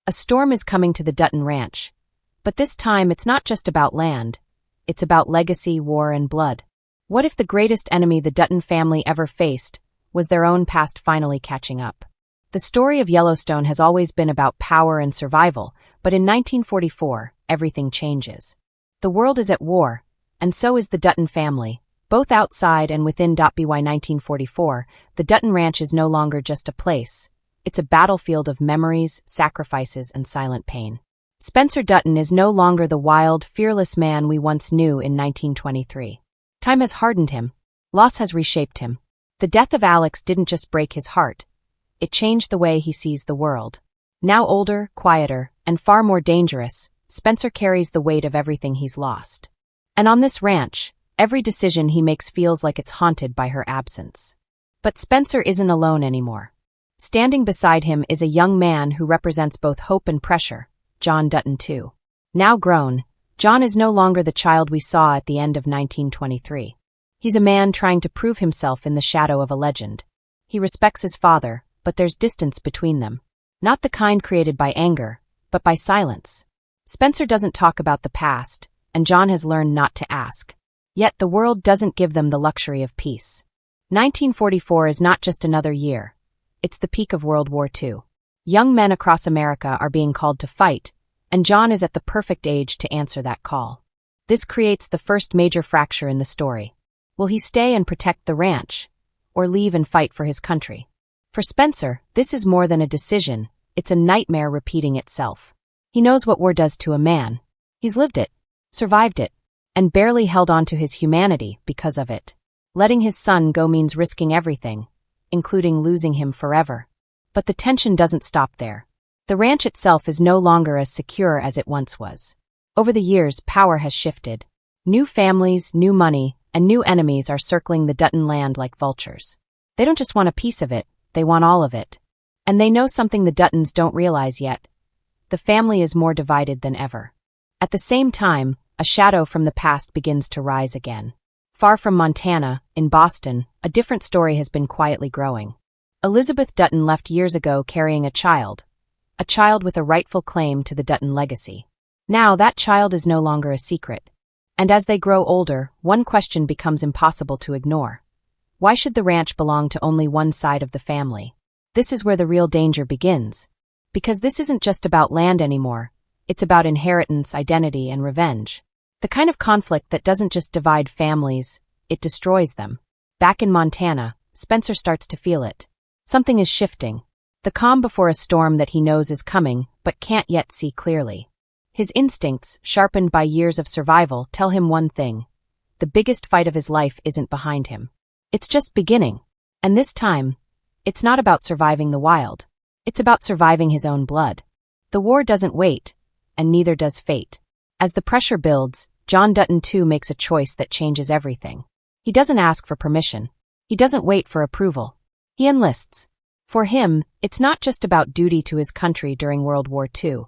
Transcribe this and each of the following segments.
A storm is coming to the Dutton Ranch. But this time it's not just about land. It's about legacy, war, and blood. What if the greatest enemy the Dutton family ever faced was their own past finally catching up? The story of Yellowstone has always been about power and survival, but in 1944, everything changes. The world is at war, and so is the Dutton family. Both outside and within by 1944, the Dutton Ranch is no longer just a place. It's a battlefield of memories, sacrifices, and silent pain. Spencer Dutton is no longer the wild, fearless man we once knew in 1923. Time has hardened him. Loss has reshaped him. The death of Alex didn't just break his heart. It changed the way he sees the world. Now older, quieter, and far more dangerous, Spencer carries the weight of everything he's lost. And on this ranch, every decision he makes feels like it's haunted by her absence. But Spencer isn't alone anymore. Standing beside him is a young man who represents both hope and pressure, John Dutton II. Now grown, John is no longer the child we saw at the end of 1923. He's a man trying to prove himself in the shadow of a legend. He respects his father, but there's distance between them. Not the kind created by anger, but by silence. Spencer doesn't talk about the past, and John has learned not to ask. Yet the world doesn't give them the luxury of peace. 1944 is not just another year. It's the peak of World War II. Young men across America are being called to fight, and John is at the perfect age to answer that call. This creates the first major fracture in the story. Will he stay and protect the ranch, or leave and fight for his country? For Spencer, this is more than a decision, it's a nightmare repeating itself. He knows what war does to a man. He's lived it, survived it, and barely held on to his humanity because of it. Letting his son go means risking everything, including losing him forever. But the tension doesn't stop there. The ranch itself is no longer as secure as it once was. Over the years, power has shifted. New families, new money, and new enemies are circling the Dutton land like vultures. They don't just want a piece of it, they want all of it. And they know something the Duttons don't realize yet. The family is more divided than ever. At the same time, a shadow from the past begins to rise again. Far from Montana, in Boston, a different story has been quietly growing. Elizabeth Dutton left years ago carrying a child with a rightful claim to the Dutton legacy. Now that child is no longer a secret. And as they grow older, one question becomes impossible to ignore. Why should the ranch belong to only one side of the family? This is where the real danger begins. Because this isn't just about land anymore. It's about inheritance, identity, and revenge. The kind of conflict that doesn't just divide families, it destroys them. Back in Montana, Spencer starts to feel it. Something is shifting. The calm before a storm that he knows is coming, but can't yet see clearly. His instincts, sharpened by years of survival, tell him one thing. The biggest fight of his life isn't behind him. It's just beginning. And this time, it's not about surviving the wild. It's about surviving his own blood. The war doesn't wait, and neither does fate. As the pressure builds, John Dutton II makes a choice that changes everything. He doesn't ask for permission. He doesn't wait for approval. He enlists. For him, it's not just about duty to his country during World War II.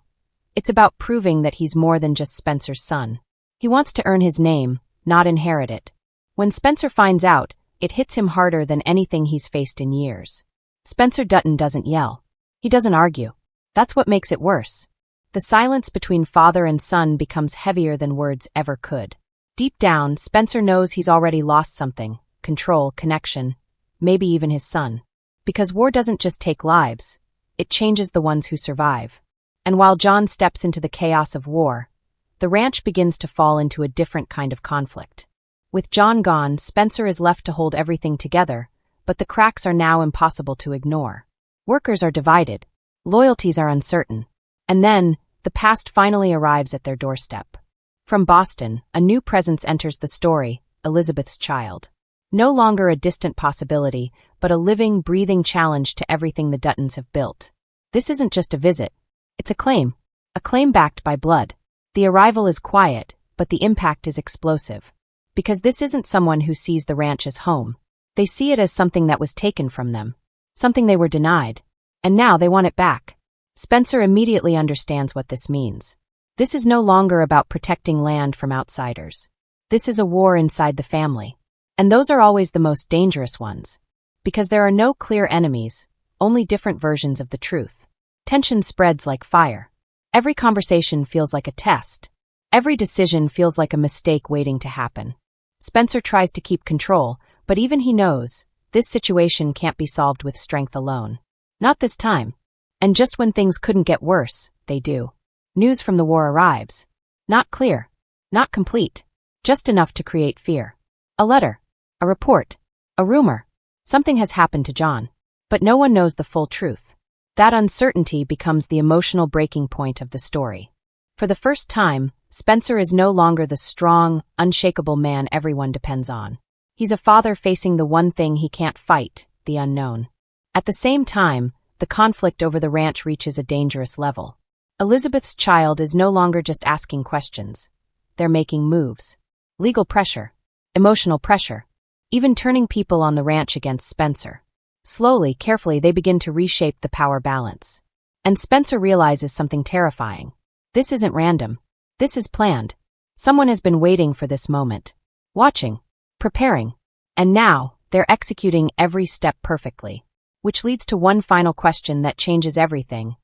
It's about proving that he's more than just Spencer's son. He wants to earn his name, not inherit it. When Spencer finds out, it hits him harder than anything he's faced in years. Spencer Dutton doesn't yell. He doesn't argue. That's what makes it worse. The silence between father and son becomes heavier than words ever could. Deep down, Spencer knows he's already lost something: control, connection, maybe even his son. Because war doesn't just take lives, it changes the ones who survive. And while John steps into the chaos of war, the ranch begins to fall into a different kind of conflict. With John gone, Spencer is left to hold everything together, but the cracks are now impossible to ignore. Workers are divided, loyalties are uncertain, and then, the past finally arrives at their doorstep. From Boston, a new presence enters the story, Elizabeth's child. No longer a distant possibility, but a living, breathing challenge to everything the Duttons have built. This isn't just a visit. It's a claim backed by blood. The arrival is quiet, but the impact is explosive. Because this isn't someone who sees the ranch as home. They see it as something that was taken from them. Something they were denied. And now they want it back. Spencer immediately understands what this means. This is no longer about protecting land from outsiders. This is a war inside the family. And those are always the most dangerous ones. Because there are no clear enemies, only different versions of the truth. Tension spreads like fire. Every conversation feels like a test. Every decision feels like a mistake waiting to happen. Spencer tries to keep control, but even he knows, this situation can't be solved with strength alone. Not this time. And just when things couldn't get worse, they do. News from the war arrives. Not clear. Not complete. Just enough to create fear. A letter. A report. A rumor. Something has happened to John. But no one knows the full truth. That uncertainty becomes the emotional breaking point of the story. For the first time, Spencer is no longer the strong, unshakable man everyone depends on. He's a father facing the one thing he can't fight, the unknown. At the same time, the conflict over the ranch reaches a dangerous level. Elizabeth's child is no longer just asking questions. They're making moves. Legal pressure. Emotional pressure. Even turning people on the ranch against Spencer. Slowly, carefully, they begin to reshape the power balance. And Spencer realizes something terrifying. This isn't random. This is planned. Someone has been waiting for this moment. Watching. Preparing. And now, they're executing every step perfectly. Which leads to one final question that changes everything.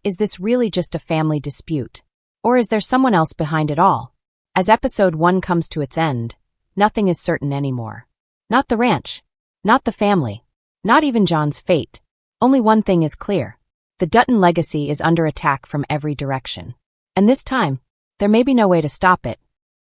Is this really just a family dispute? Or is there someone else behind it all? As episode 1 comes to its end, nothing is certain anymore. Not the ranch. Not the family. Not even John's fate. Only one thing is clear. The Dutton legacy is under attack from every direction. And this time, there may be no way to stop it,